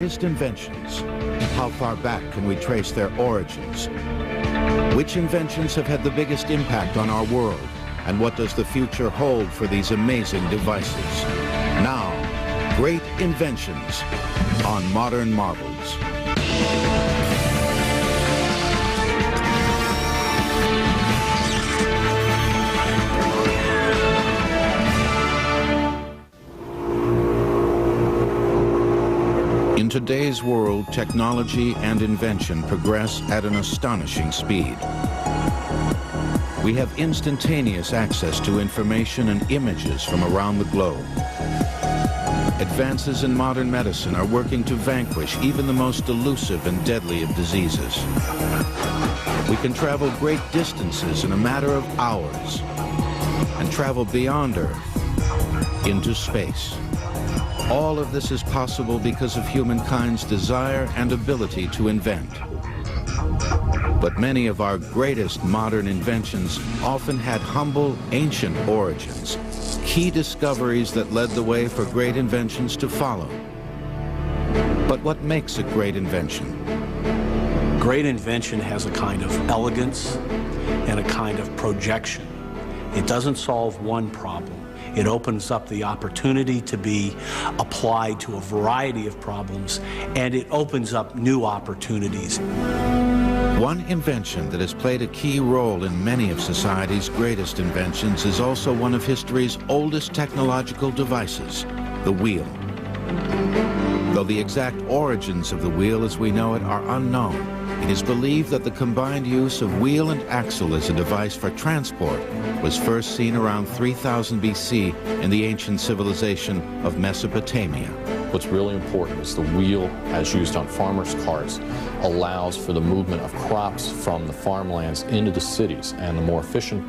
Greatest inventions. How far back can we trace their origins? Which inventions have had the biggest impact on our world? And what does the future hold for these amazing devices? Now, Great Inventions on Modern Marvels. In today's world, technology and invention progress at an astonishing speed. We have instantaneous access to information and images from around the globe. Advances in modern medicine are working to vanquish even the most elusive and deadly of diseases. We can travel great distances in a matter of hours and travel beyond Earth into space. All of this is possible because of humankind's desire and ability to invent. But many of our greatest modern inventions often had humble, ancient origins, key discoveries that led the way for great inventions to follow. But what makes a great invention? Great invention has a kind of elegance and a kind of projection. It doesn't solve one problem. It opens up the opportunity to be applied to a variety of problems, and it opens up new opportunities. One invention that has played a key role in many of society's greatest inventions is also one of history's oldest technological devices, the wheel. Though the exact origins of the wheel as we know it are unknown, it is believed that the combined use of wheel and axle as a device for transport was first seen around 3000 BC in the ancient civilization of Mesopotamia. What's really important is the wheel, as used on farmers' carts, allows for the movement of crops from the farmlands into the cities, and the more efficient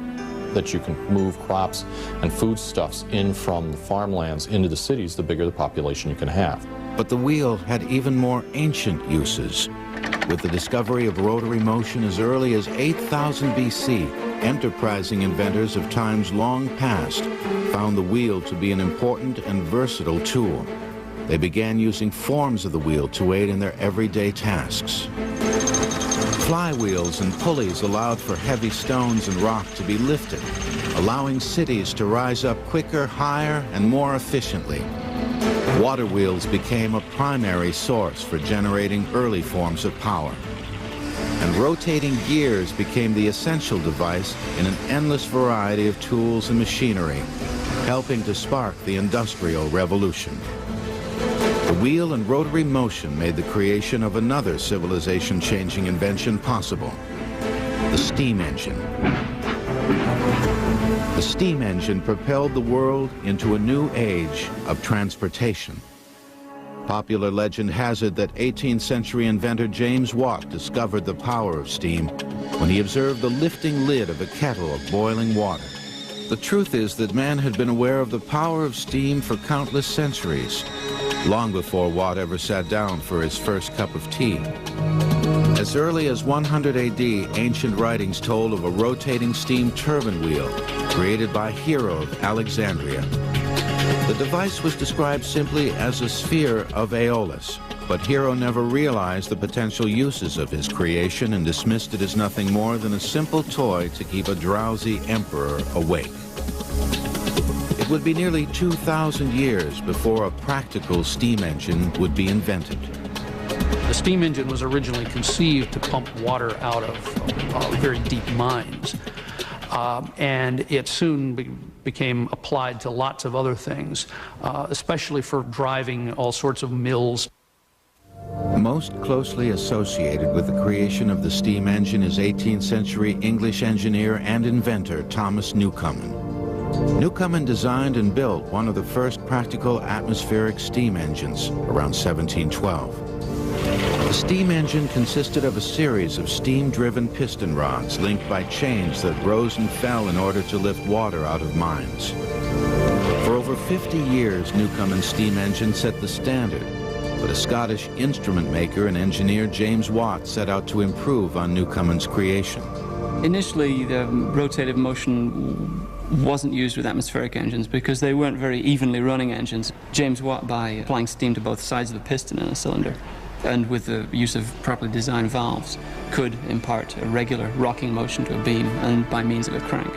that you can move crops and foodstuffs in from the farmlands into the cities, the bigger the population you can have. But the wheel had even more ancient uses. With the discovery of rotary motion as early as 8000 BC, enterprising inventors of times long past found the wheel to be an important and versatile tool. They began using forms of the wheel to aid in their everyday tasks. Flywheels and pulleys allowed for heavy stones and rock to be lifted, allowing cities to rise up quicker, higher, and more efficiently. Water wheels became a primary source for generating early forms of power. And rotating gears became the essential device in an endless variety of tools and machinery, helping to spark the Industrial Revolution. The wheel and rotary motion made the creation of another civilization-changing invention possible, the steam engine. The steam engine propelled the world into a new age of transportation. Popular legend has it that 18th century inventor James Watt discovered the power of steam when he observed the lifting lid of a kettle of boiling water. The truth is that man had been aware of the power of steam for countless centuries, long before Watt ever sat down for his first cup of tea. As early as 100 AD, ancient writings told of a rotating steam turbine wheel created by Hero of Alexandria. The device was described simply as a sphere of Aeolus, but Hero never realized the potential uses of his creation and dismissed it as nothing more than a simple toy to keep a drowsy emperor awake. It would be nearly 2,000 years before a practical steam engine would be invented. The steam engine was originally conceived to pump water out of very deep mines. And it soon became applied to lots of other things, especially for driving all sorts of mills. Most closely associated with the creation of the steam engine is 18th century English engineer and inventor Thomas Newcomen. Newcomen designed and built one of the first practical atmospheric steam engines around 1712. The steam engine consisted of a series of steam-driven piston rods linked by chains that rose and fell in order to lift water out of mines. For over 50 years, Newcomen's steam engine set the standard, but a Scottish instrument maker and engineer, James Watt, set out to improve on Newcomen's creation. Initially, the rotative motion wasn't used with atmospheric engines because they weren't very evenly running engines. James Watt, by applying steam to both sides of the piston in a cylinder, and with the use of properly designed valves, could impart a regular rocking motion to a beam and, by means of a crank,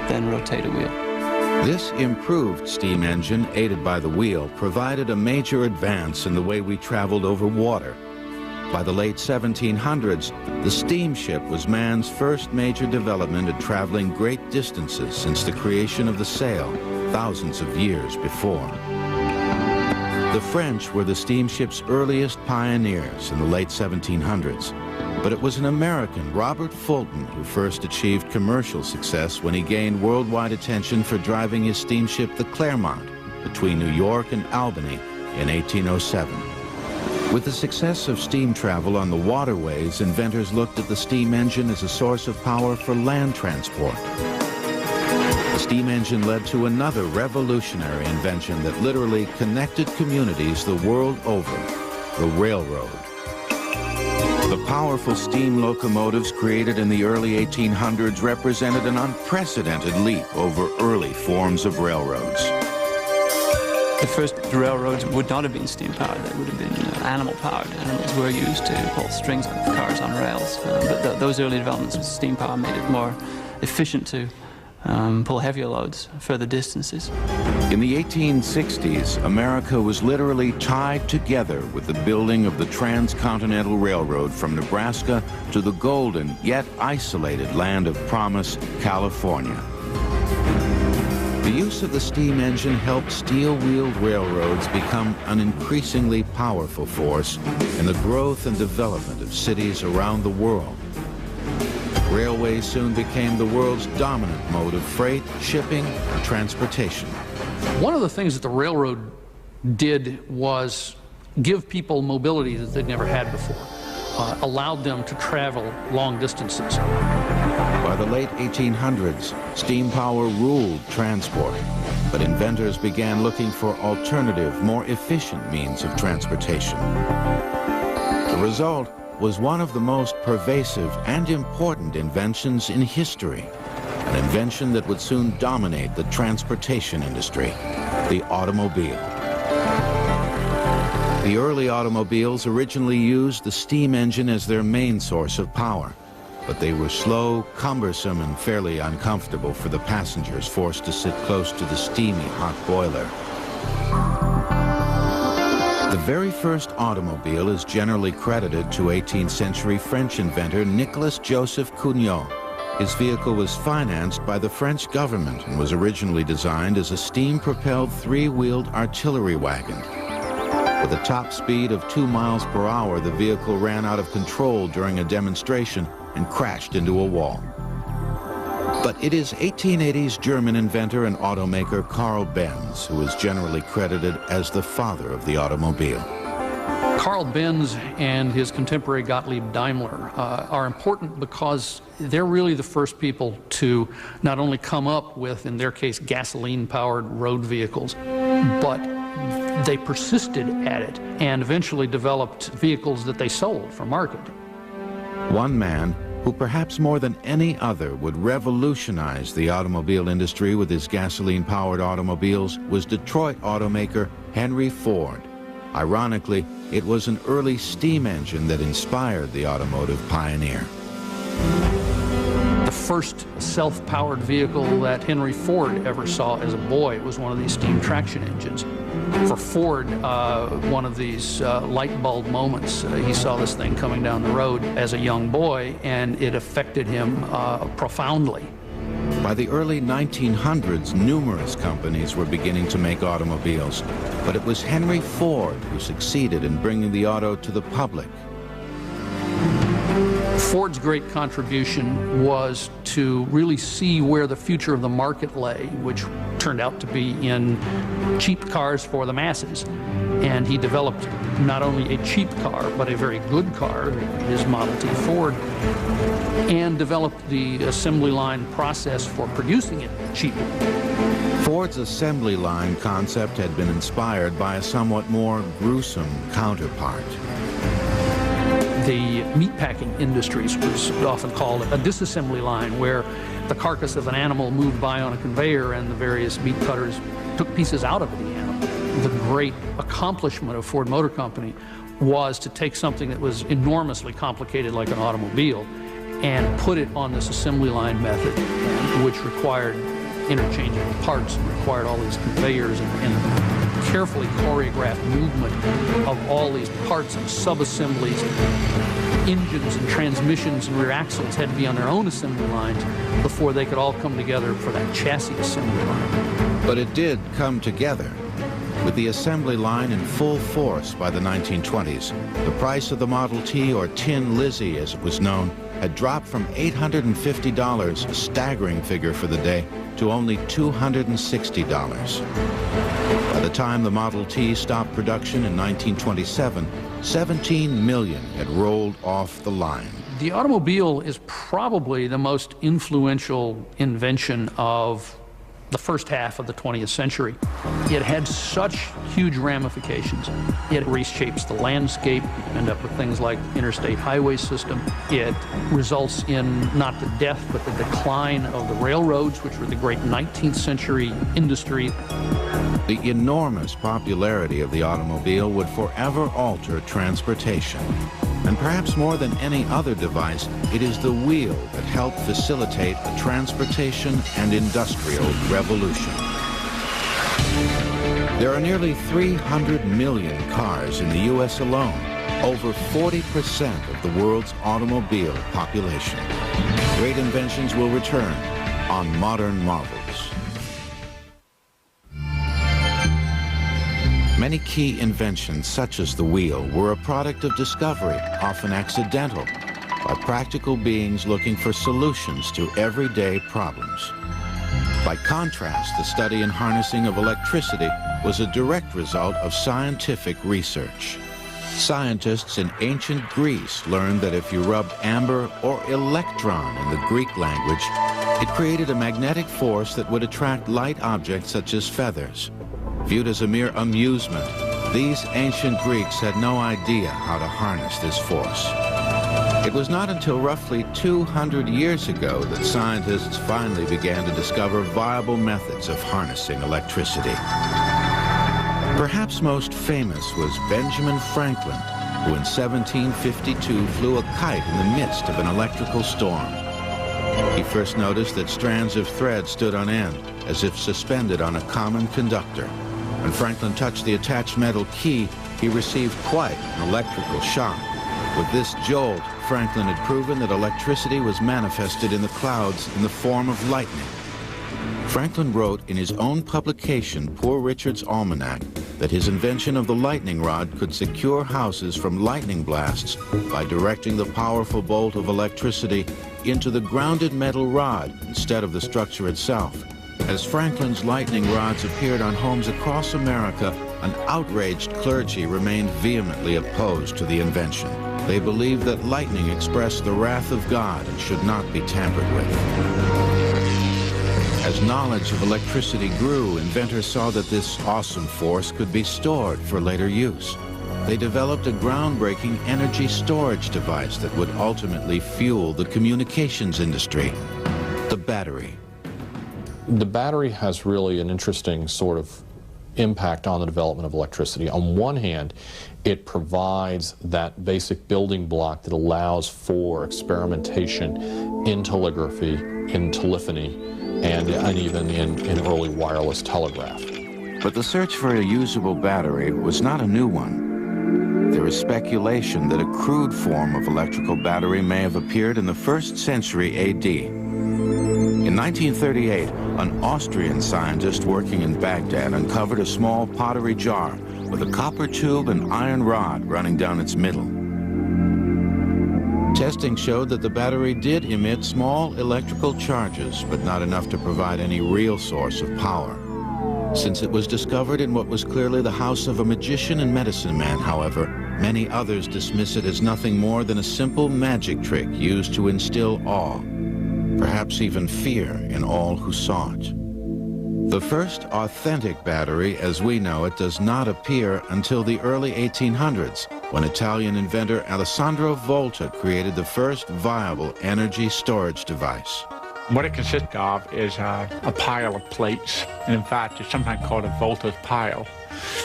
then rotate a wheel. This improved steam engine, aided by the wheel, provided a major advance in the way we traveled over water. By the late 1700s, the steamship was man's first major development at traveling great distances since the creation of the sail, thousands of years before. The French were the steamship's earliest pioneers in the late 1700s, but it was an American, Robert Fulton, who first achieved commercial success when he gained worldwide attention for driving his steamship the Clermont between New York and Albany in 1807. With the success of steam travel on the waterways, inventors looked at the steam engine as a source of power for land transport. The steam engine led to another revolutionary invention that literally connected communities the world over, the railroad. The powerful steam locomotives created in the early 1800s represented an unprecedented leap over early forms of railroads. The first railroads would not have been steam-powered. They would have been animal-powered. Animals were used to pull strings of cars on rails. But those early developments with steam power made it more efficient to pull heavier loads further distances. In the 1860s, America was literally tied together with the building of the Transcontinental Railroad from Nebraska to the golden yet isolated land of promise, California. The use of the steam engine helped steel-wheeled railroads become an increasingly powerful force in the growth and development of cities around the world. Railways soon became the world's dominant mode of freight, shipping, and transportation. One of the things that the railroad did was give people mobility that they'd never had before, allowed them to travel long distances. By the late 1800s, steam power ruled transport, but inventors began looking for alternative, more efficient means of transportation. The result was one of the most pervasive and important inventions in history, an invention that would soon dominate the transportation industry, the automobile. The early automobiles originally used the steam engine as their main source of power, but they were slow, cumbersome, and fairly uncomfortable for the passengers forced to sit close to the steamy hot boiler. The very first automobile is generally credited to 18th century French inventor Nicolas Joseph Cugnot. His vehicle was financed by the French government and was originally designed as a steam-propelled three-wheeled artillery wagon. With a top speed of 2 miles per hour, the vehicle ran out of control during a demonstration and crashed into a wall. But it is 1880s German inventor and automaker Carl Benz who is generally credited as the father of the automobile. Carl Benz and his contemporary Gottlieb Daimler are important because they're really the first people to not only come up with, in their case, gasoline-powered road vehicles, but they persisted at it and eventually developed vehicles that they sold for market. One man who perhaps more than any other would revolutionize the automobile industry with his gasoline-powered automobiles was Detroit automaker Henry Ford. Ironically, it was an early steam engine that inspired the automotive pioneer. The first self-powered vehicle that Henry Ford ever saw as a boy was one of these steam traction engines. For Ford, one of these light bulb moments, he saw this thing coming down the road as a young boy, and it affected him profoundly. By the early 1900s, numerous companies were beginning to make automobiles, but it was Henry Ford who succeeded in bringing the auto to the public. Ford's great contribution was to really see where the future of the market lay, which turned out to be in cheap cars for the masses. And he developed not only a cheap car, but a very good car, his Model T Ford, and developed the assembly line process for producing it cheaply. Ford's assembly line concept had been inspired by a somewhat more gruesome counterpart. The meatpacking industries was often called a disassembly line, where the carcass of an animal moved by on a conveyor and the various meat cutters took pieces out of the animal. The great accomplishment of Ford Motor Company was to take something that was enormously complicated like an automobile and put it on this assembly line method, which required interchangeable parts and required all these conveyors and carefully choreographed movement of all these parts and sub-assemblies. Engines and transmissions and rear axles had to be on their own assembly lines before they could all come together for that chassis assembly line. But it did come together. With the assembly line in full force by the 1920s, the price of the Model T, or Tin Lizzie as it was known, had dropped from $850, a staggering figure for the day, to only $260. By the time the Model T stopped production in 1927, 17 million had rolled off the line. The automobile is probably the most influential invention of the first half of the 20th century. It had such huge ramifications. It reshapes the landscape. You end up with things like interstate highway system. It results in not the death, but the decline of the railroads, which were the great 19th century industry. The enormous popularity of the automobile would forever alter transportation. And perhaps more than any other device, it is the wheel that helped facilitate a transportation and industrial revolution. There are nearly 300 million cars in the U.S. alone, over 40% of the world's automobile population. Great Inventions will return on Modern Marvels. Many key inventions, such as the wheel, were a product of discovery, often accidental, by practical beings looking for solutions to everyday problems. By contrast, the study and harnessing of electricity was a direct result of scientific research. Scientists in ancient Greece learned that if you rubbed amber or electron in the Greek language, it created a magnetic force that would attract light objects such as feathers. Viewed as a mere amusement, these ancient Greeks had no idea how to harness this force. It was not until roughly 200 years ago that scientists finally began to discover viable methods of harnessing electricity. Perhaps most famous was Benjamin Franklin, who in 1752 flew a kite in the midst of an electrical storm. He first noticed that strands of thread stood on end, as if suspended on a common conductor. When Franklin touched the attached metal key, he received quite an electrical shock. With this jolt, Franklin had proven that electricity was manifested in the clouds in the form of lightning. Franklin wrote in his own publication, Poor Richard's Almanac, that his invention of the lightning rod could secure houses from lightning blasts by directing the powerful bolt of electricity into the grounded metal rod instead of the structure itself. As Franklin's lightning rods appeared on homes across America, an outraged clergy remained vehemently opposed to the invention. They believed that lightning expressed the wrath of God and should not be tampered with. As knowledge of electricity grew, inventors saw that this awesome force could be stored for later use. They developed a groundbreaking energy storage device that would ultimately fuel the communications industry, the battery. The battery has really an interesting sort of impact on the development of electricity. On one hand, it provides that basic building block that allows for experimentation in telegraphy, in telephony, and even in early wireless telegraph. But the search for a usable battery was not a new one. There is speculation that a crude form of electrical battery may have appeared in the 1st century A.D. In 1938, an Austrian scientist working in Baghdad uncovered a small pottery jar with a copper tube and iron rod running down its middle. Testing showed that the battery did emit small electrical charges, but not enough to provide any real source of power. Since it was discovered in what was clearly the house of a magician and medicine man, however, many others dismiss it as nothing more than a simple magic trick used to instill awe, perhaps even fear, in all who saw it. The first authentic battery, as we know it, does not appear until the early 1800s, when Italian inventor Alessandro Volta created the first viable energy storage device. What it consists of is a pile of plates, and in fact it's sometimes called a Volta's pile,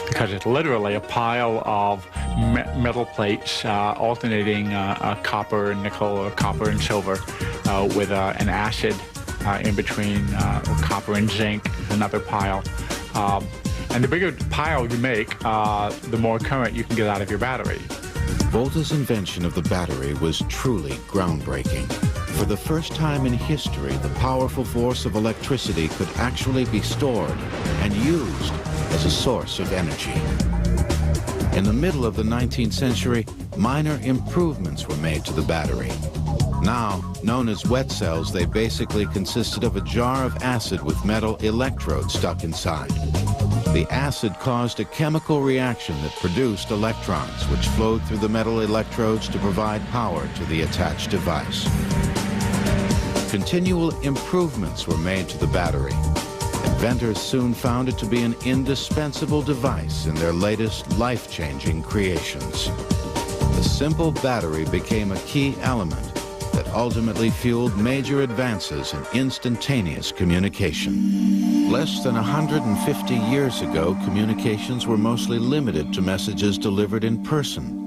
because it's literally a pile of metal plates alternating copper and nickel or copper and silver with an acid in between copper and zinc is another pile. And the bigger pile you make, the more current you can get out of your battery. Volta's invention of the battery was truly groundbreaking. For the first time in history, the powerful force of electricity could actually be stored and used as a source of energy. In the middle of the 19th century, minor improvements were made to the battery. Now, known as wet cells, they basically consisted of a jar of acid with metal electrodes stuck inside. The acid caused a chemical reaction that produced electrons, which flowed through the metal electrodes to provide power to the attached device. Continual improvements were made to the battery. Inventors soon found it to be an indispensable device in their latest life-changing creations. The simple battery became a key element that ultimately fueled major advances in instantaneous communication. Less than 150 years ago, communications were mostly limited to messages delivered in person.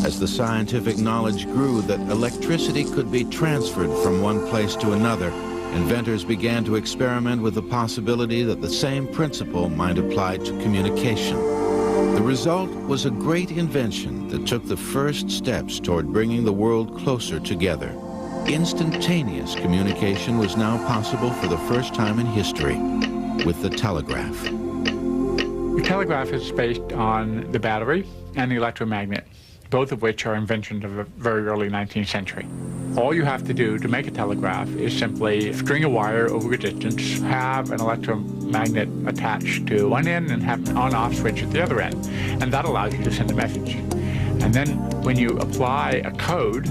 As the scientific knowledge grew that electricity could be transferred from one place to another, inventors began to experiment with the possibility that the same principle might apply to communication. The result was a great invention that took the first steps toward bringing the world closer together. Instantaneous communication was now possible for the first time in history with the telegraph. The telegraph is based on the battery and the electromagnet, both of which are inventions of the very early 19th century. All you have to do to make a telegraph is simply string a wire over a distance, have an electromagnet attached to one end and have an on-off switch at the other end, and that allows you to send a message. And then when you apply a code,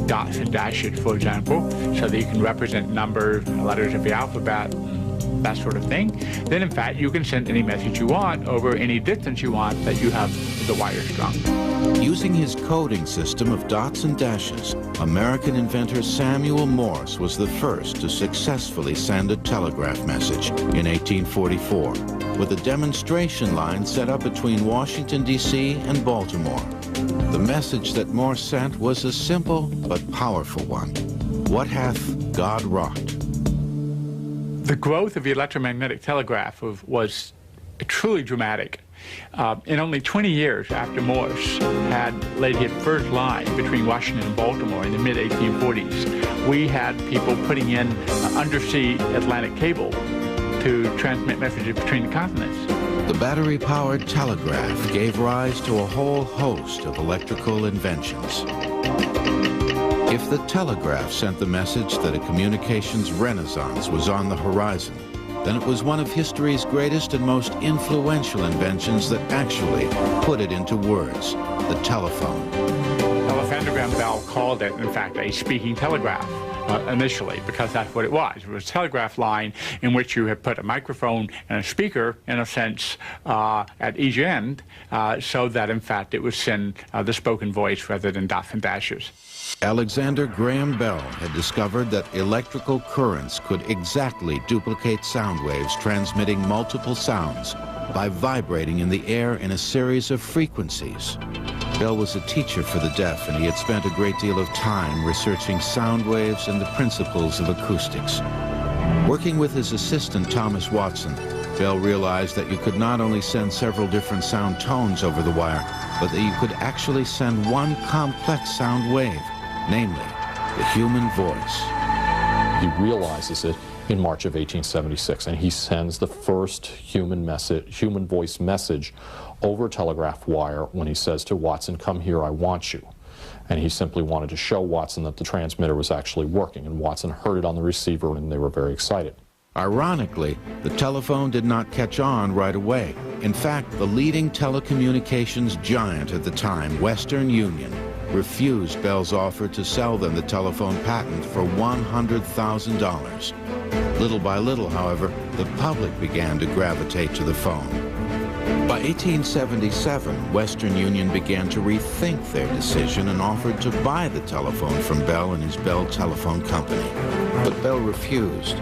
dots and dashes, for example, so that you can represent numbers, letters of the alphabet, that sort of thing, then in fact you can send any message you want over any distance you want that you have the wire strung. Using his coding system of dots and dashes, American inventor Samuel Morse was the first to successfully send a telegraph message in 1844, with a demonstration line set up between Washington, D.C. and Baltimore. The message that Morse sent was a simple but powerful one. What hath God wrought? The growth of the electromagnetic telegraph was truly dramatic. In only 20 years after Morse had laid his first line between Washington and Baltimore in the mid-1840s, we had people putting in undersea Atlantic cable to transmit messages between the continents. The battery-powered telegraph gave rise to a whole host of electrical inventions. If the telegraph sent the message that a communications renaissance was on the horizon, then it was one of history's greatest and most influential inventions that actually put it into words, the telephone. Alexander Graham Bell called it, in fact, a speaking telegraph initially, because that's what it was. It was a telegraph line in which you had put a microphone and a speaker, in a sense, at each end, so that, in fact, it would send the spoken voice rather than dots and dashes. Alexander Graham Bell had discovered that electrical currents could exactly duplicate sound waves transmitting multiple sounds by vibrating in the air in a series of frequencies. Bell was a teacher for the deaf, and he had spent a great deal of time researching sound waves and the principles of acoustics. Working with his assistant, Thomas Watson, Bell realized that you could not only send several different sound tones over the wire, but that you could actually send one complex sound wave, namely the human voice. He realizes it in March of 1876, and he sends the first human voice message over telegraph wire when he says to Watson, "Come here, I want you." And he simply wanted to show Watson that the transmitter was actually working, and Watson heard it on the receiver, and they were very excited. Ironically, the telephone did not catch on right away. In fact, the leading telecommunications giant at the time, Western Union, refused Bell's offer to sell them the telephone patent for $100,000. Little by little, however, the public began to gravitate to the phone. By 1877, Western Union began to rethink their decision and offered to buy the telephone from Bell and his Bell Telephone Company. But Bell refused.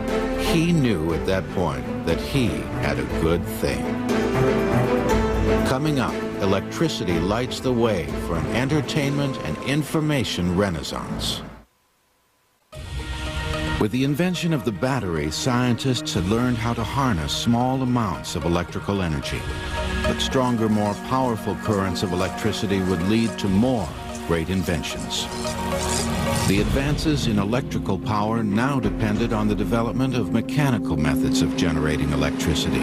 He knew at that point that he had a good thing. Coming up, electricity lights the way for an entertainment and information renaissance. With the invention of the battery, scientists had learned how to harness small amounts of electrical energy. But stronger, more powerful currents of electricity would lead to more great inventions. The advances in electrical power now depended on the development of mechanical methods of generating electricity.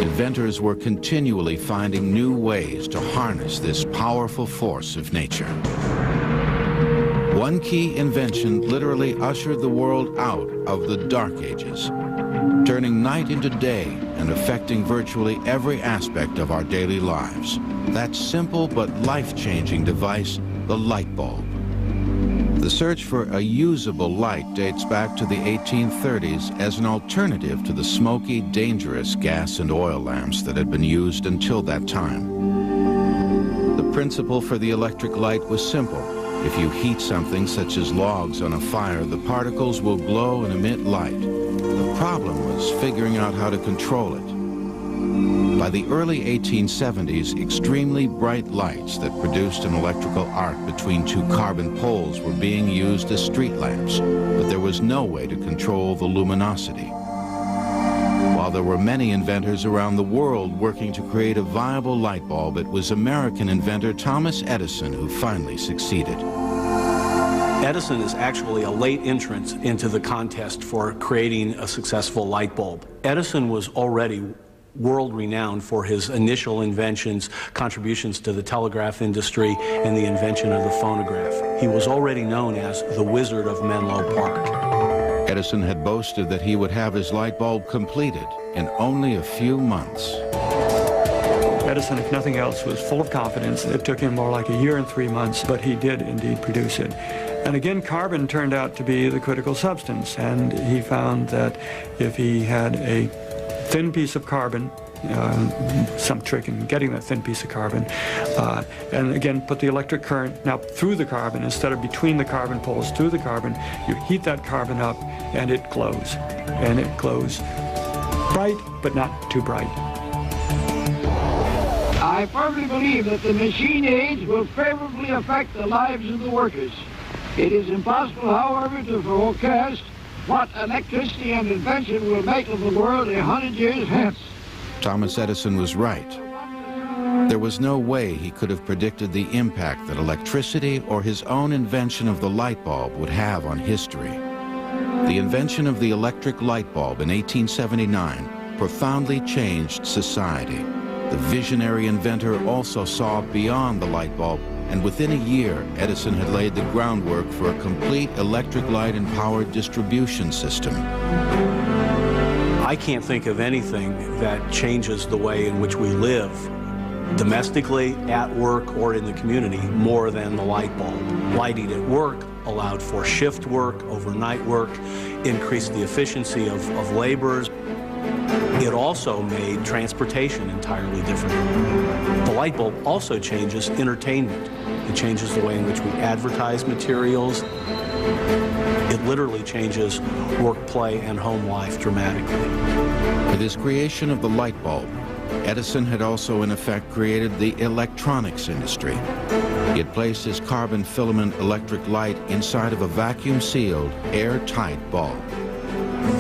Inventors were continually finding new ways to harness this powerful force of nature. One key invention literally ushered the world out of the Dark Ages, turning night into day and affecting virtually every aspect of our daily lives. That simple but life-changing device, the light bulb. The search for a usable light dates back to the 1830s as an alternative to the smoky, dangerous gas and oil lamps that had been used until that time. The principle for the electric light was simple. If you heat something such as logs on a fire, the particles will glow and emit light. The problem was figuring out how to control it. By the early 1870s, extremely bright lights that produced an electrical arc between two carbon poles were being used as street lamps, but there was no way to control the luminosity. While there were many inventors around the world working to create a viable light bulb, it was American inventor Thomas Edison who finally succeeded. Edison is actually a late entrant into the contest for creating a successful light bulb. Edison was already world-renowned for his initial inventions, contributions to the telegraph industry, and the invention of the phonograph. He was already known as the Wizard of Menlo Park. Edison had boasted that he would have his light bulb completed in only a few months. Edison, if nothing else, was full of confidence. It took him more like a year and 3 months, but he did indeed produce it. And again, carbon turned out to be the critical substance, and he found that if he had a thin piece of carbon, some trick in getting that thin piece of carbon, and again put the electric current now through the carbon instead of between the carbon poles, through the carbon. You heat that carbon up and it glows, and it glows bright but not too bright. I firmly believe that the machine age will favorably affect the lives of the workers. It is impossible, however, to forecast what electricity and invention will make of the world 100 years hence. Thomas Edison was right. There was no way he could have predicted the impact that electricity or his own invention of the light bulb would have on history. The invention of the electric light bulb in 1879 profoundly changed society. The visionary inventor also saw beyond the light bulb, and within a year, Edison had laid the groundwork for a complete electric light and power distribution system. I can't think of anything that changes the way in which we live, domestically, at work, or in the community, more than the light bulb. Lighting at work allowed for shift work, overnight work, increased the efficiency of laborers. It also made transportation entirely different. The light bulb also changes entertainment. It changes the way in which we advertise materials. It literally changes work, play, and home life dramatically. With his creation of the light bulb, Edison had also in effect created the electronics industry. He had placed his carbon filament electric light inside of a vacuum-sealed, airtight bulb.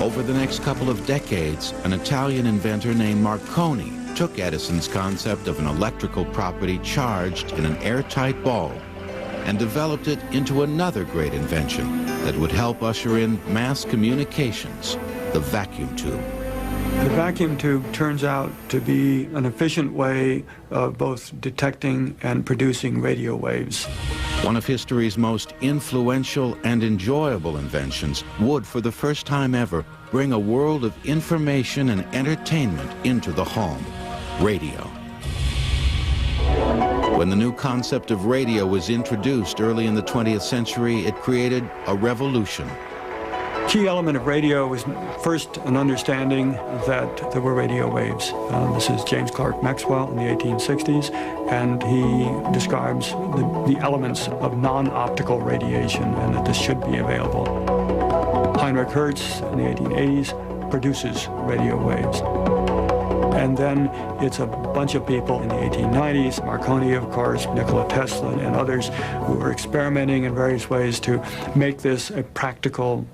Over the next couple of decades, an Italian inventor named Marconi took Edison's concept of an electrical property charged in an airtight bulb and developed it into another great invention that would help usher in mass communications, the vacuum tube. The vacuum tube turns out to be an efficient way of both detecting and producing radio waves. One of history's most influential and enjoyable inventions would, for the first time ever, bring a world of information and entertainment into the home: radio. When the new concept of radio was introduced early in the 20th century, it created a revolution. Key element of radio was first an understanding that there were radio waves. This is James Clerk Maxwell in the 1860s, and he describes the elements of non-optical radiation and that this should be available. Heinrich Hertz in the 1880s produces radio waves. And then it's a bunch of people in the 1890s, Marconi, of course, Nikola Tesla, and others who were experimenting in various ways to make this a practical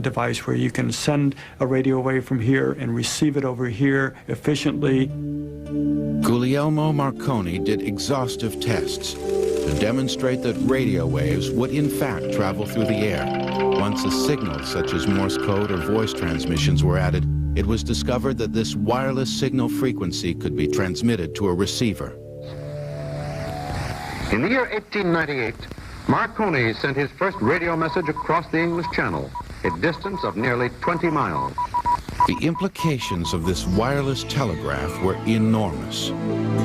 device where you can send a radio wave from here and receive it over here efficiently. Guglielmo Marconi did exhaustive tests to demonstrate that radio waves would in fact travel through the air. Once a signal such as Morse code or voice transmissions were added, it was discovered that this wireless signal frequency could be transmitted to a receiver. In the year 1898, Marconi sent his first radio message across the English Channel, a distance of nearly 20 miles. The implications of this wireless telegraph were enormous.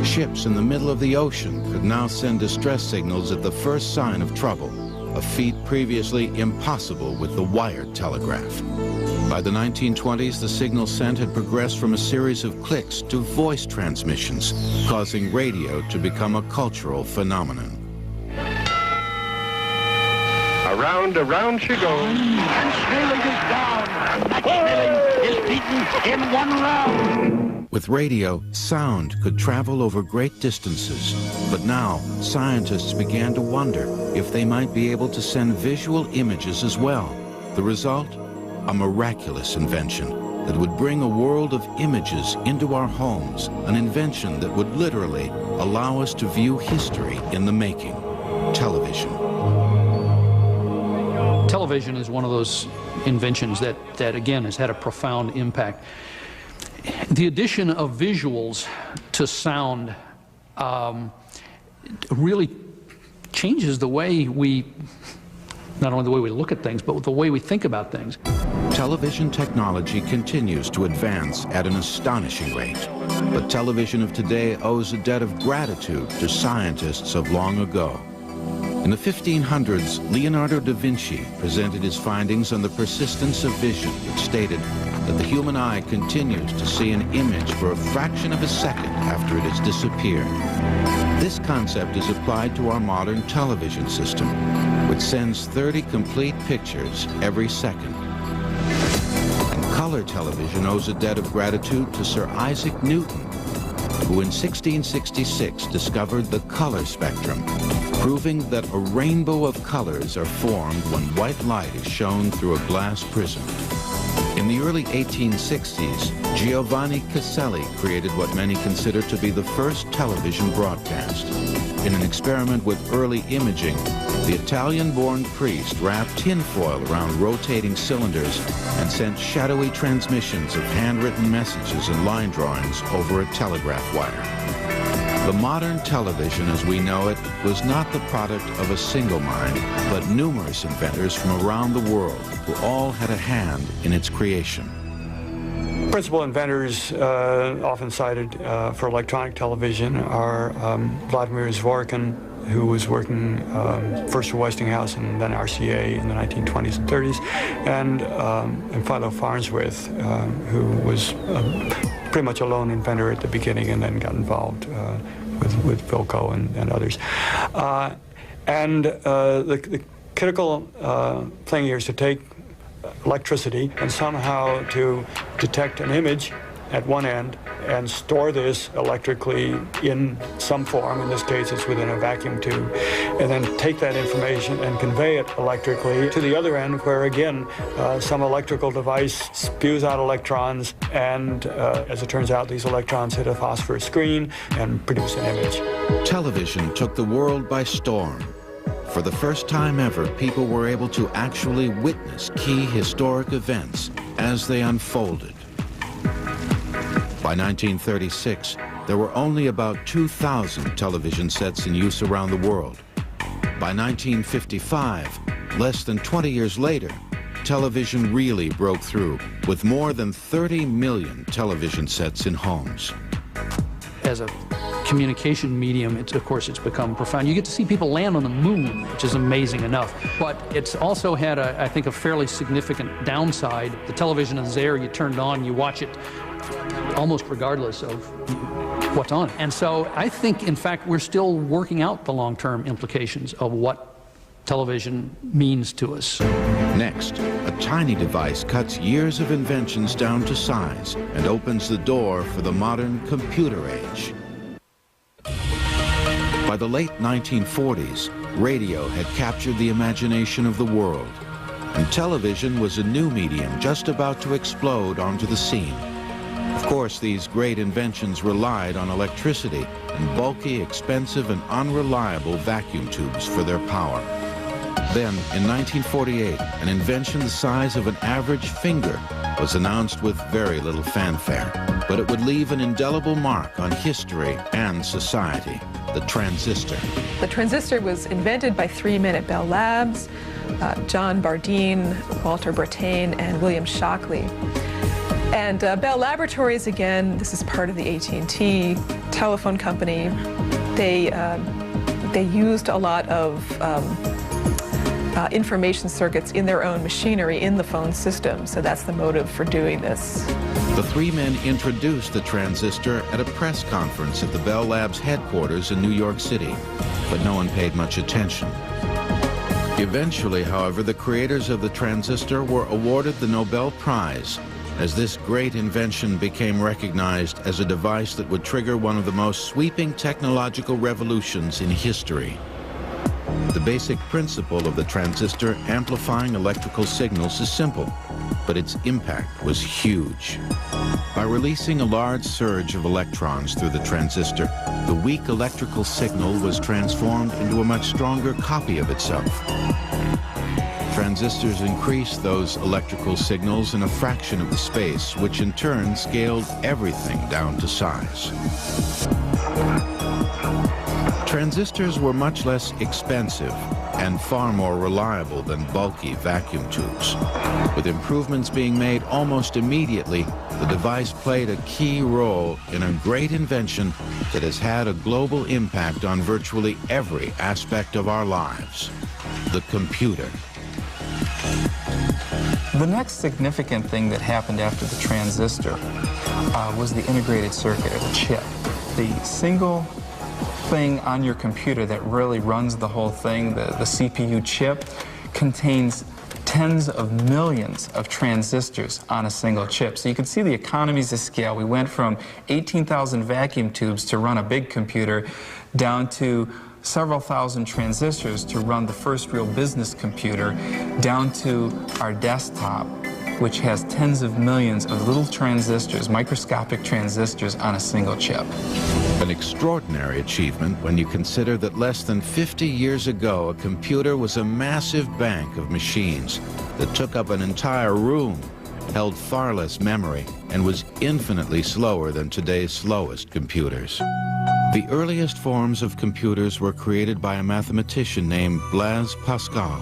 Ships in the middle of the ocean could now send distress signals at the first sign of trouble, a feat previously impossible with the wired telegraph. By the 1920s, the signal sent had progressed from a series of clicks to voice transmissions, causing radio to become a cultural phenomenon. Around she goes. And Schmeling is down. Max Schmeling is beaten in one round. With radio, sound could travel over great distances, but now scientists began to wonder if they might be able to send visual images as well. The result? A miraculous invention that would bring a world of images into our homes, an invention that would literally allow us to view history in the making: television. Television is one of those inventions that again, has had a profound impact. The addition of visuals to sound really changes the way we, not only the way we look at things, but the way we think about things. Television technology continues to advance at an astonishing rate, but television of today owes a debt of gratitude to scientists of long ago. In the 1500s, Leonardo da Vinci presented his findings on the persistence of vision, which stated that the human eye continues to see an image for a fraction of a second after it has disappeared. This concept is applied to our modern television system, which sends 30 complete pictures every second. And color television owes a debt of gratitude to Sir Isaac Newton, who in 1666 discovered the color spectrum, proving that a rainbow of colors are formed when white light is shown through a glass prism. In the early 1860s, Giovanni Caselli created what many consider to be the first television broadcast. In an experiment with early imaging, the Italian-born priest wrapped tinfoil around rotating cylinders and sent shadowy transmissions of handwritten messages and line drawings over a telegraph wire. The modern television as we know it was not the product of a single mind, but numerous inventors from around the world who all had a hand in its creation. Principal inventors often cited for electronic television are Vladimir Zworykin, who was working first for Westinghouse and then RCA in the 1920s and 30s, and Philo Farnsworth, who was pretty much a lone inventor at the beginning and then got involved with Philco and others. The critical thing here is to take electricity and somehow to detect an image at one end and store this electrically in some form. In this case, it's within a vacuum tube, and then take that information and convey it electrically to the other end, where again some electrical device spews out electrons, and as it turns out, these electrons hit a phosphorus screen and produce an image. Television took the world by storm. For the first time ever, people were able to actually witness key historic events as they unfolded. By 1936, there were only about 2,000 television sets in use around the world. By 1955, less than 20 years later, television really broke through, with more than 30 million television sets in homes. As a communication medium, of course, it's become profound. You get to see people land on the moon, which is amazing enough. But it's also had, I think, a fairly significant downside. The television is there, you turn it on, you watch it almost regardless of what's on it. And so I think, in fact, we're still working out the long-term implications of what television means to us. Next, a tiny device cuts years of inventions down to size and opens the door for the modern computer age. By the late 1940s, radio had captured the imagination of the world, and television was a new medium just about to explode onto the scene. Of course, these great inventions relied on electricity and bulky, expensive, and unreliable vacuum tubes for their power. Then, in 1948, an invention the size of an average finger was announced with very little fanfare, but it would leave an indelible mark on history and society: the transistor. The transistor was invented by three men at Bell Labs, John Bardeen, Walter Brattain, and William Shockley. And Bell Laboratories, again, this is part of the AT&T telephone company. They used a lot of information circuits in their own machinery in the phone system, so that's the motive for doing this. The three men introduced the transistor at a press conference at the Bell Labs headquarters in New York City, but no one paid much attention. Eventually, however, the creators of the transistor were awarded the Nobel Prize, as this great invention became recognized as a device that would trigger one of the most sweeping technological revolutions in history. The basic principle of the transistor amplifying electrical signals is simple, but its impact was huge. By releasing a large surge of electrons through the transistor, the weak electrical signal was transformed into a much stronger copy of itself. Transistors increased those electrical signals in a fraction of the space, which in turn scaled everything down to size. Transistors were much less expensive and far more reliable than bulky vacuum tubes. With improvements being made almost immediately, the device played a key role in a great invention that has had a global impact on virtually every aspect of our lives: the computer. The next significant thing that happened after the transistor was the integrated circuit, or the chip. The single thing on your computer that really runs the whole thing, the CPU chip, contains tens of millions of transistors on a single chip. So you can see the economies of scale. We went from 18,000 vacuum tubes to run a big computer down to several thousand transistors to run the first real business computer, down to our desktop, which has tens of millions of little transistors, microscopic transistors on a single chip. An extraordinary achievement when you consider that less than 50 years ago, a computer was a massive bank of machines that took up an entire room, held far less memory, and was infinitely slower than today's slowest computers. The earliest forms of computers were created by a mathematician named Blaise Pascal,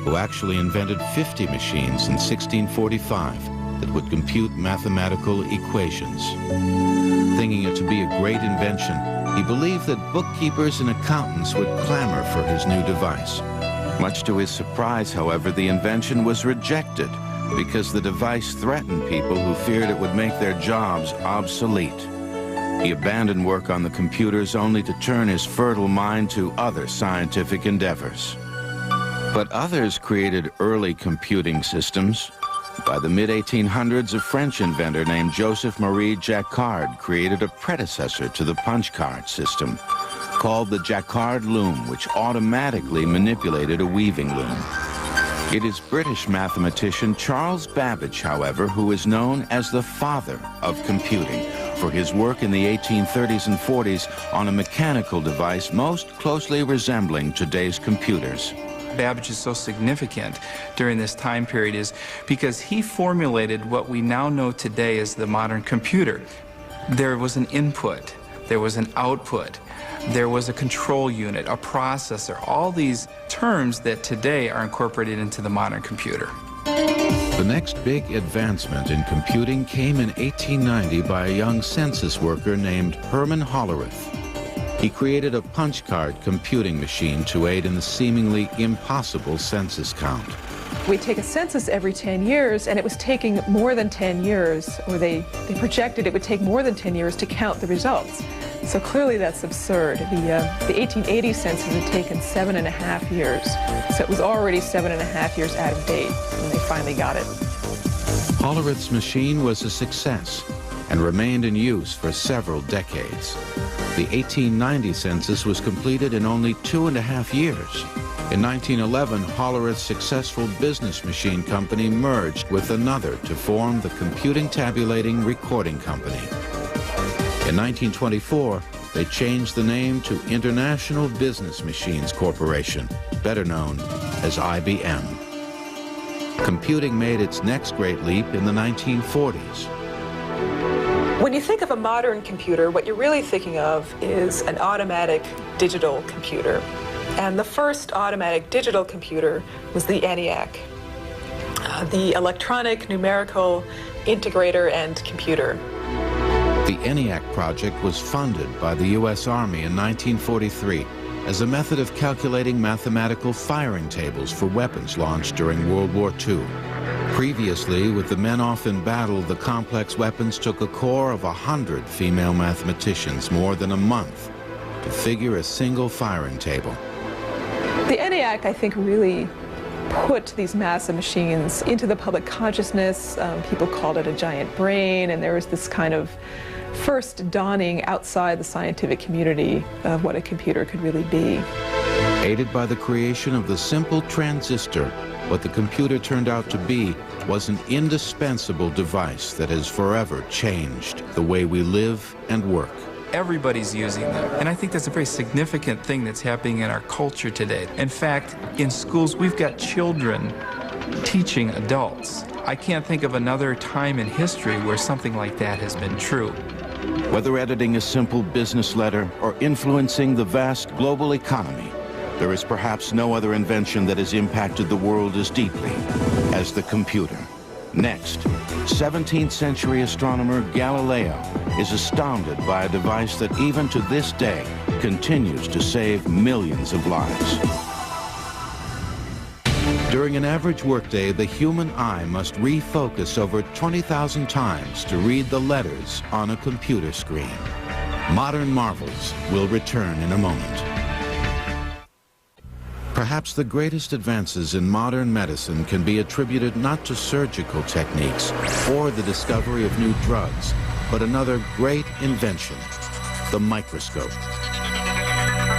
who actually invented 50 machines in 1645 that would compute mathematical equations. Thinking it to be a great invention, he believed that bookkeepers and accountants would clamor for his new device. Much to his surprise, however, the invention was rejected because the device threatened people who feared it would make their jobs obsolete. He abandoned work on the computers only to turn his fertile mind to other scientific endeavors. But others created early computing systems. By the mid-1800s, a French inventor named Joseph-Marie Jacquard created a predecessor to the punch card system called the Jacquard loom, which automatically manipulated a weaving loom. It is British mathematician Charles Babbage, however, who is known as the father of computing for his work in the 1830s and 40s on a mechanical device most closely resembling today's computers. Babbage is so significant during this time period is because he formulated what we now know today as the modern computer. There was an input, there was an output, there was a control unit, a processor, all these terms that today are incorporated into the modern computer. The next big advancement in computing came in 1890 by a young census worker named Herman Hollerith. He created a punch card computing machine to aid in the seemingly impossible census count. We take a census every 10 years, and it was taking more than 10 years, or they projected it would take more than 10 years to count the results. So clearly that's absurd. The 1880 census had taken 7.5 years, so it was already 7.5 years out of date when they finally got it. Hollerith's machine was a success and remained in use for several decades. The 1890 census was completed in only 2.5 years. In 1911, Hollerith's successful business machine company merged with another to form the Computing Tabulating Recording Company. In 1924, they changed the name to International Business Machines Corporation, better known as IBM. Computing made its next great leap in the 1940s. When you think of a modern computer, what you're really thinking of is an automatic digital computer. And the first automatic digital computer was the ENIAC, the electronic numerical integrator and computer. The ENIAC project was funded by the U.S. Army in 1943 as a method of calculating mathematical firing tables for weapons launched during World War II. Previously, with the men off in battle, the complex weapons took a corps of 100 female mathematicians more than a month to figure a single firing table. The ENIAC, I think, really put these massive machines into the public consciousness. People called it a giant brain, and there was this kind of first dawning outside the scientific community of what a computer could really be. Aided by the creation of the simple transistor, what the computer turned out to be was an indispensable device that has forever changed the way we live and work. Everybody's using them, and I think that's a very significant thing that's happening in our culture today. In fact, in schools, we've got children teaching adults. I can't think of another time in history where something like that has been true. Whether editing a simple business letter or influencing the vast global economy, there is perhaps no other invention that has impacted the world as deeply as the computer. Next, 17th century astronomer Galileo is astounded by a device that even to this day continues to save millions of lives. During an average workday, the human eye must refocus over 20,000 times to read the letters on a computer screen. Modern marvels will return in a moment. Perhaps the greatest advances in modern medicine can be attributed not to surgical techniques or the discovery of new drugs, but another great invention, the microscope.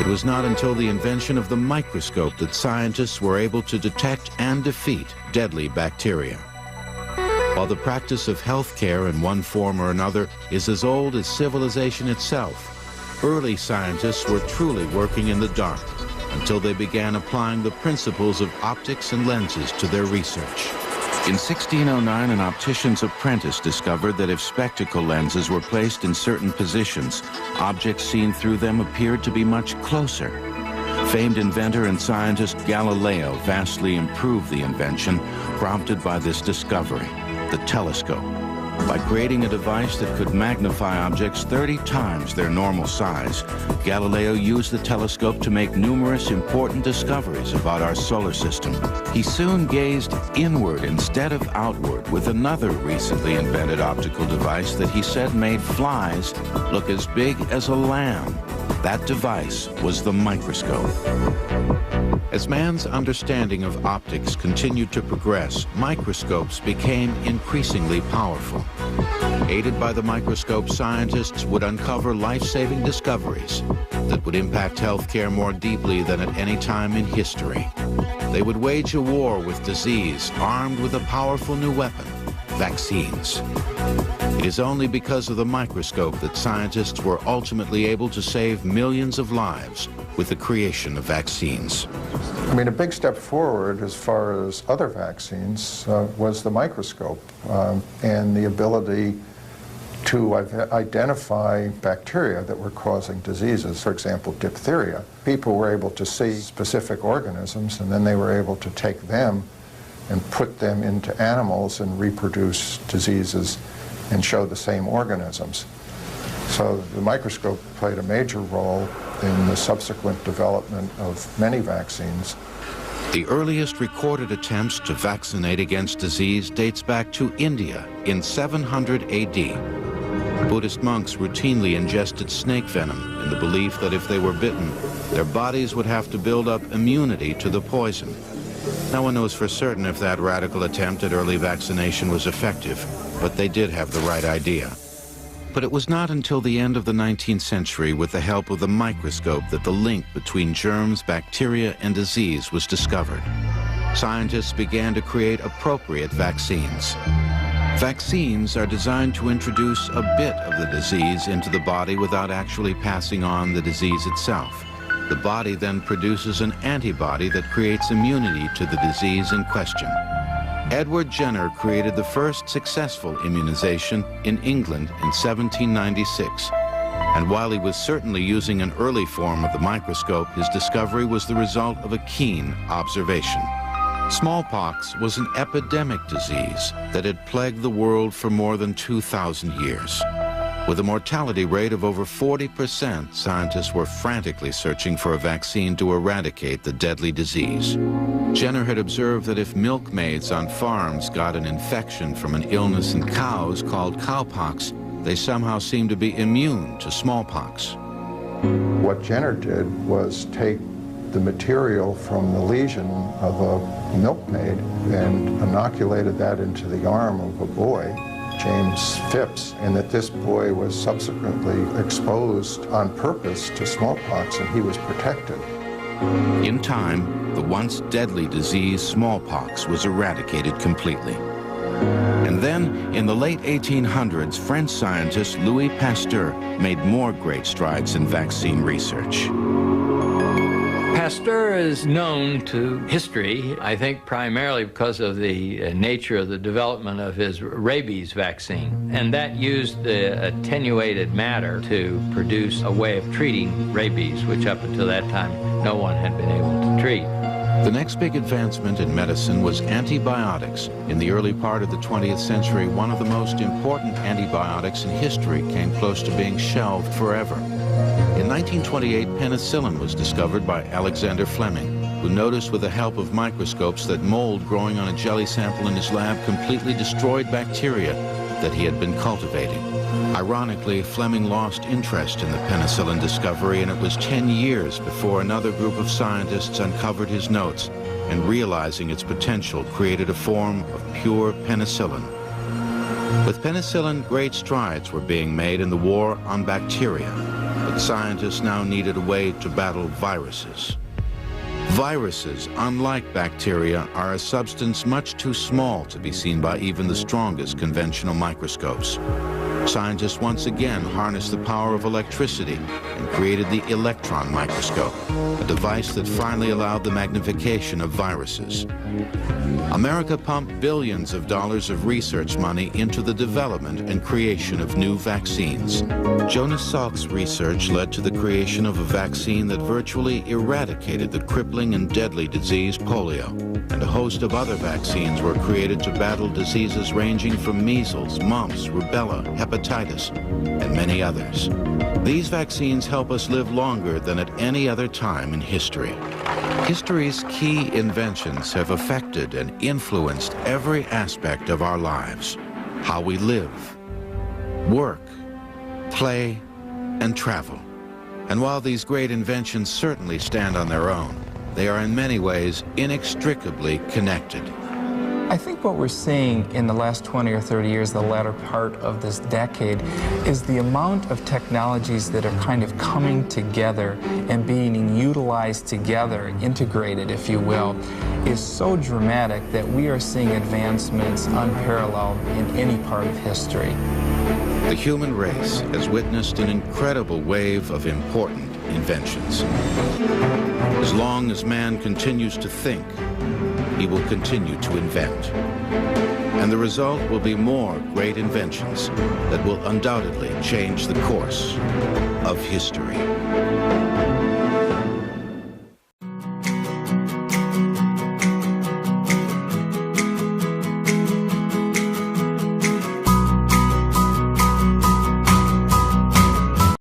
It was not until the invention of the microscope that scientists were able to detect and defeat deadly bacteria. While the practice of healthcare in one form or another is as old as civilization itself, early scientists were truly working in the dark until they began applying the principles of optics and lenses to their research. In 1609, an optician's apprentice discovered that if spectacle lenses were placed in certain positions, objects seen through them appeared to be much closer. Famed inventor and scientist Galileo vastly improved the invention prompted by this discovery, the telescope. By creating a device that could magnify objects 30 times their normal size, Galileo used the telescope to make numerous important discoveries about our solar system. He soon gazed inward instead of outward with another recently invented optical device that he said made flies look as big as a lamb. That device was the microscope. As man's understanding of optics continued to progress, microscopes became increasingly powerful. Aided by the microscope, scientists would uncover life-saving discoveries that would impact healthcare more deeply than at any time in history. They would wage a war with disease, armed with a powerful new weapon, vaccines. It is only because of the microscope that scientists were ultimately able to save millions of lives with the creation of vaccines. I mean, a big step forward as far as other vaccines was the microscope and the ability to identify bacteria that were causing diseases, for example, diphtheria. People were able to see specific organisms, and then they were able to take them and put them into animals and reproduce diseases and show the same organisms. So the microscope played a major role in the subsequent development of many vaccines. The earliest recorded attempts to vaccinate against disease dates back to India in 700 AD. Buddhist monks routinely ingested snake venom in the belief that if they were bitten, their bodies would have to build up immunity to the poison. No one knows for certain if that radical attempt at early vaccination was effective, but they did have the right idea. But it was not until the end of the 19th century, with the help of the microscope, that the link between germs, bacteria, and disease was discovered. Scientists began to create appropriate vaccines. Vaccines are designed to introduce a bit of the disease into the body without actually passing on the disease itself. The body then produces an antibody that creates immunity to the disease in question. Edward Jenner created the first successful immunization in England in 1796. And while he was certainly using an early form of the microscope, his discovery was the result of a keen observation. Smallpox was an epidemic disease that had plagued the world for more than 2,000 years. With a mortality rate of over 40%, scientists were frantically searching for a vaccine to eradicate the deadly disease. Jenner had observed that if milkmaids on farms got an infection from an illness in cows called cowpox, they somehow seemed to be immune to smallpox. What Jenner did was take the material from the lesion of a milkmaid and inoculated that into the arm of a boy, James Phipps, and that this boy was subsequently exposed on purpose to smallpox, and he was protected. In time, the once deadly disease smallpox was eradicated completely. And then, in the late 1800s, French scientist Louis Pasteur made more great strides in vaccine research. Pasteur is known to history, I think primarily because of the nature of the development of his rabies vaccine. And that used the attenuated matter to produce a way of treating rabies, which up until that time no one had been able to treat. The next big advancement in medicine was antibiotics. In the early part of the 20th century, one of the most important antibiotics in history came close to being shelved forever. In 1928, penicillin was discovered by Alexander Fleming, who noticed with the help of microscopes that mold growing on a jelly sample in his lab completely destroyed bacteria that he had been cultivating. Ironically, Fleming lost interest in the penicillin discovery, and it was 10 years before another group of scientists uncovered his notes and, realizing its potential, created a form of pure penicillin. With penicillin, great strides were being made in the war on bacteria, but scientists now needed a way to battle viruses. Viruses, unlike bacteria, are a substance much too small to be seen by even the strongest conventional microscopes. Scientists once again harnessed the power of electricity and created the electron microscope, a device that finally allowed the magnification of viruses. America pumped billions of dollars of research money into the development and creation of new vaccines. Jonas Salk's research led to the creation of a vaccine that virtually eradicated the crippling and deadly disease polio, and a host of other vaccines were created to battle diseases ranging from measles, mumps, rubella, hepatitis, and many others. These vaccines help us live longer than at any other time in history. History's key inventions have affected and influenced every aspect of our lives: how we live, work, play, and travel. And while these great inventions certainly stand on their own, they are in many ways inextricably connected. I think what we're seeing in the last 20 or 30 years, the latter part of this decade, is the amount of technologies that are kind of coming together and being utilized together, integrated, if you will, is so dramatic that we are seeing advancements unparalleled in any part of history. The human race has witnessed an incredible wave of important inventions. As long as man continues to think, he will continue to invent. And the result will be more great inventions that will undoubtedly change the course of history.